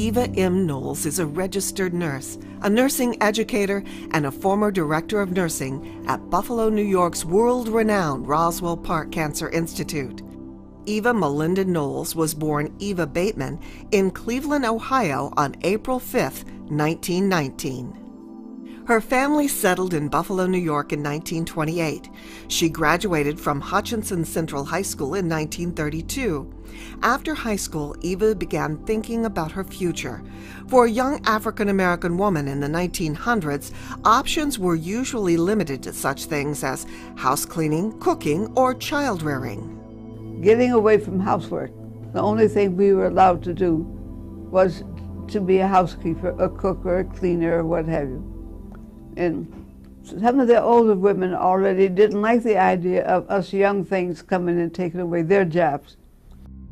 Eva M. Noles is a registered nurse, a nursing educator, and a former director of nursing at Buffalo, New York's world-renowned Roswell Park Cancer Institute. Eva Melinda Noles was born Eva Bateman in Cleveland, Ohio on April 5, 1919. Her family settled in Buffalo, New York in 1928. She graduated from Hutchinson Central High School in 1932. After high school, Eva began thinking about her future. For a young African-American woman in the 1900s, options were usually limited to such things as house cleaning, cooking, or child rearing. Getting away from housework, the only thing we were allowed to do was to be a housekeeper, a cook, or a cleaner, or what have you. And some of the older women already didn't like the idea of us young things coming and taking away their jobs.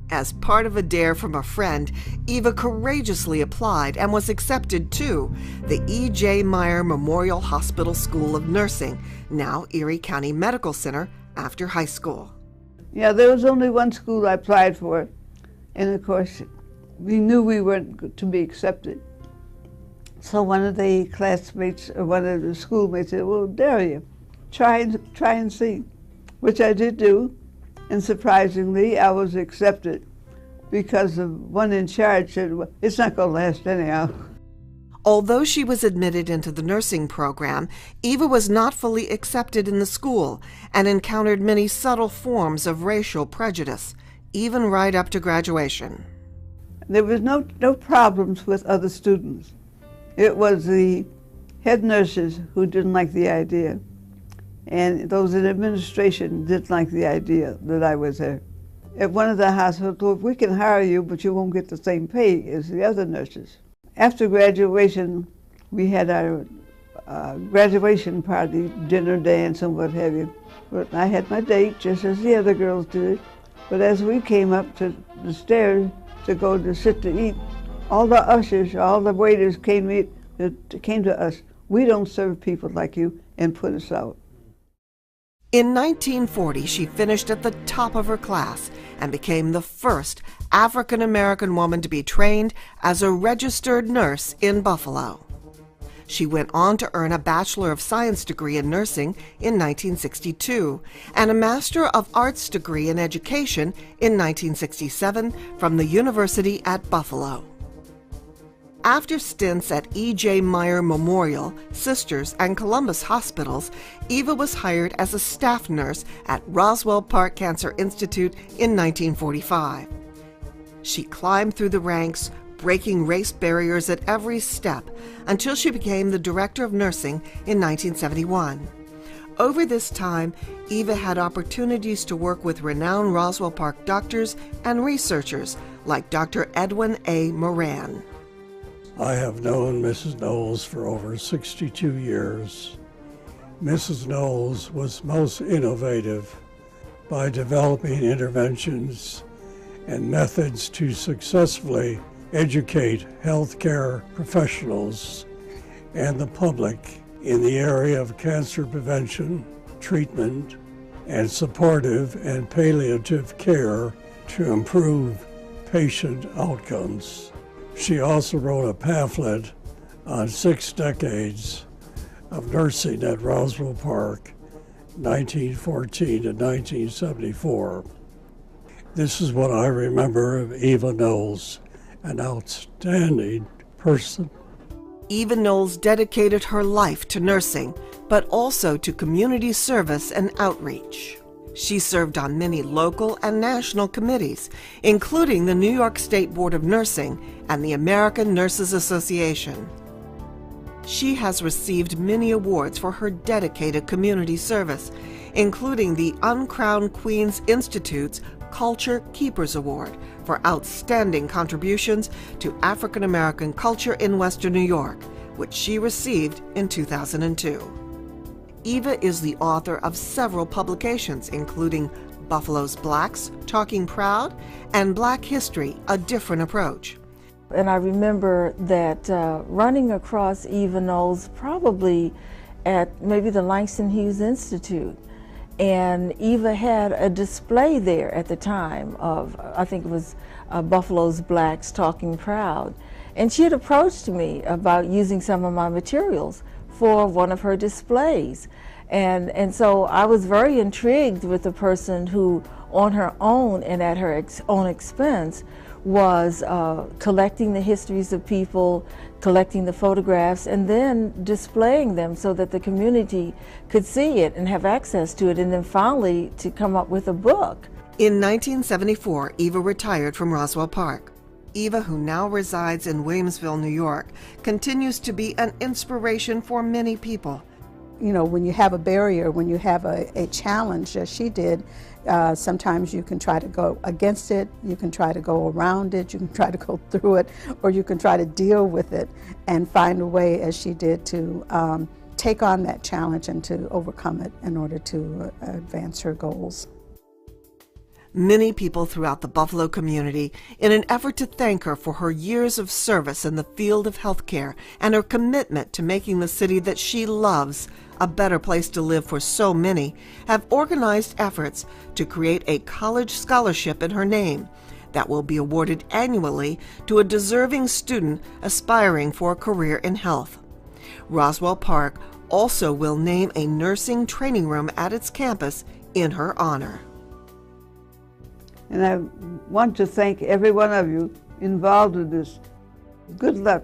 As part of a dare from a friend, Eva courageously applied and was accepted to the E.J. Meyer Memorial Hospital School of Nursing, now Erie County Medical Center, after high school. Yeah, there was only one school I applied for, and of course, we knew we weren't to be accepted. So one of the classmates, or one of the schoolmates said, well, dare you, try and see, which I did do. And surprisingly, I was accepted because the one in charge said, well, it's not going to last anyhow. Although she was admitted into the nursing program, Eva was not fully accepted in the school and encountered many subtle forms of racial prejudice, even right up to graduation. There was no problems with other students. It was the head nurses who didn't like the idea. And those in administration didn't like the idea that I was there. At one of the hospitals, we can hire you, but you won't get the same pay as the other nurses. After graduation, we had our graduation party, dinner, dance, and what have you. But I had my date, just as the other girls did. But as we came up to the stairs to go to sit to eat, all the ushers, all the waiters came to us. We don't serve people like you, and put us out. In 1940, she finished at the top of her class and became the first African-American woman to be trained as a registered nurse in Buffalo. She went on to earn a Bachelor of Science degree in nursing in 1962 and a Master of Arts degree in education in 1967 from the University at Buffalo. After stints at E.J. Meyer Memorial, Sisters, and Columbus hospitals, Eva was hired as a staff nurse at Roswell Park Cancer Institute in 1945. She climbed through the ranks, breaking race barriers at every step, until she became the director of nursing in 1971. Over this time, Eva had opportunities to work with renowned Roswell Park doctors and researchers like Dr. Edwin A. Moran. I have known Mrs. Noles for over 62 years. Mrs. Noles was most innovative by developing interventions and methods to successfully educate healthcare professionals and the public in the area of cancer prevention, treatment, and supportive and palliative care to improve patient outcomes. She also wrote a pamphlet on 6 decades of nursing at Roswell Park, 1914 to 1974. This is what I remember of Eva Noles, an outstanding person. Eva Noles dedicated her life to nursing, but also to community service and outreach. She served on many local and national committees, including the New York State Board of Nursing and the American Nurses Association. She has received many awards for her dedicated community service, including the Uncrowned Queens Institute's Culture Keepers Award for outstanding contributions to African American culture in Western New York, which she received in 2002. Eva is the author of several publications, including Buffalo's Blacks, Talking Proud, and Black History, A Different Approach. And I remember that running across Eva Noles probably at maybe the Langston Hughes Institute. And Eva had a display there at the time of, I think it was Buffalo's Blacks, Talking Proud. And she had approached me about using some of my materials for one of her displays. And so I was very intrigued with the person who, on her own and at her own expense, was collecting the histories of people, collecting the photographs, and then displaying them so that the community could see it and have access to it, and then finally to come up with a book. In 1974, Eva retired from Roswell Park. Eva, who now resides in Williamsville, New York, continues to be an inspiration for many people. You know, when you have a barrier, when you have a challenge, as she did, sometimes you can try to go against it, you can try to go around it, you can try to go through it, or you can try to deal with it and find a way, as she did, to take on that challenge and to overcome it in order to advance her goals. Many people throughout the Buffalo community, in an effort to thank her for her years of service in the field of healthcare and her commitment to making the city that she loves a better place to live for so many, have organized efforts to create a college scholarship in her name that will be awarded annually to a deserving student aspiring for a career in health. Roswell Park also will name a nursing training room at its campus in her honor. And I want to thank every one of you involved in this. Good luck.